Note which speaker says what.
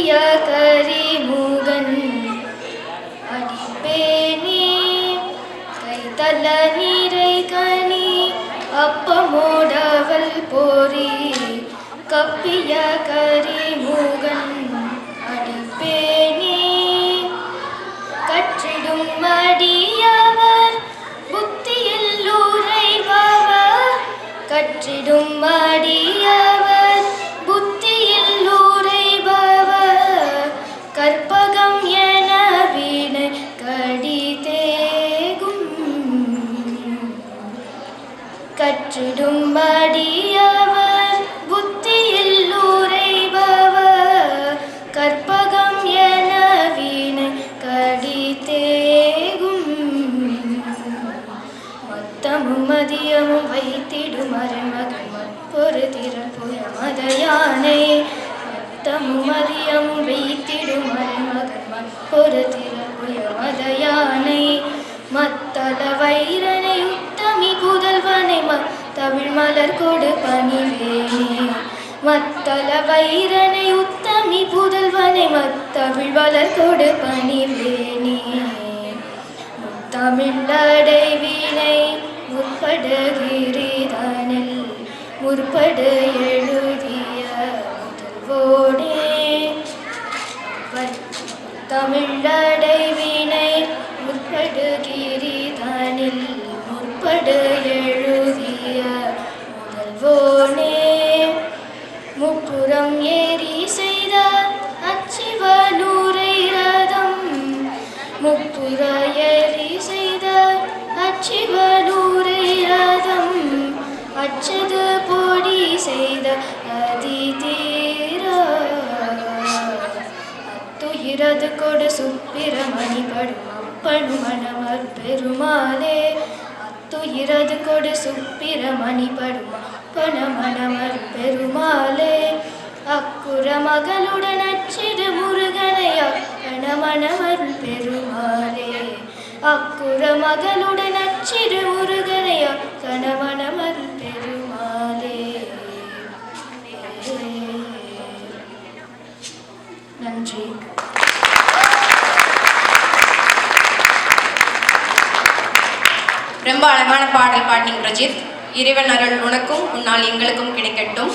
Speaker 1: கப்பிய கரிமுகன் அடிப்பேனே கைத்தல நீரை கனி அப்பமோடவள் போரி கப்பிய கரிமுகன் அடிப்பேனே கற்றிடும் அடியவர் புத்தியில் உரைபவர் கற்றிடும் அடியவர் புத்தியில் உரைபவர் கற்பகம் என வினை கடிதேகும் கற்றிடும் அடியவர் புத்தியில் உரைபவர் கற்பகம் என வினை கடிதேகும் மத்தமும் மதியமும் வைத்திடும் அரண்மகன் மற்பொரு திறன் புய மதயானை மத்தமும் மதியமும் வைத்திடும் அரண்மகன் மற்பொரு திறன் புய மதயானை மத்தள வைரனை உத்தமி புதல்வனை தமிழ் மலர் கொடு பணிவேனே மத்தள வைரனை உத்தமி புதல்வனை தமிழ் மலர் கொடு பணிவேனே தமிழடைவினை முற்படுகிரிதனில் முற்படு எழுதிய முதல்வோனே தமிழடைவினை முற்படுகிரிதனில் முற்படு எழுதிய முதல்வோனே முப்புறம் ஏறி செய்த அச்சிவனூரை ரதம் முப்புற ஏறி செய்த அச்சிவனூரை ரதம் அச்சது பொடி செய்த அதிதீர அத்துயிரது கொடு சுப்பிரமணி படும் அப்பனு மணவர் பெருமாளே அத்துயிரது கொடு சுப்பிரமணி படும் அப்பன மணவர் பெருமாளே அக்குற மகளுடன் அச்சிடு முருகனை அப்பன மணவர் பெருமாளே அக்குற மகளுடன் அச்சிடு முருகனை அப்பன மணவர் பெருமாளே. நன்றி.
Speaker 2: ரொம்ப அழகான பாடல் பாடினீங்க ரஜித். இறைவன் அருள் உனக்கும் உன்னால் எங்களுக்கும் கிடைக்கட்டும்.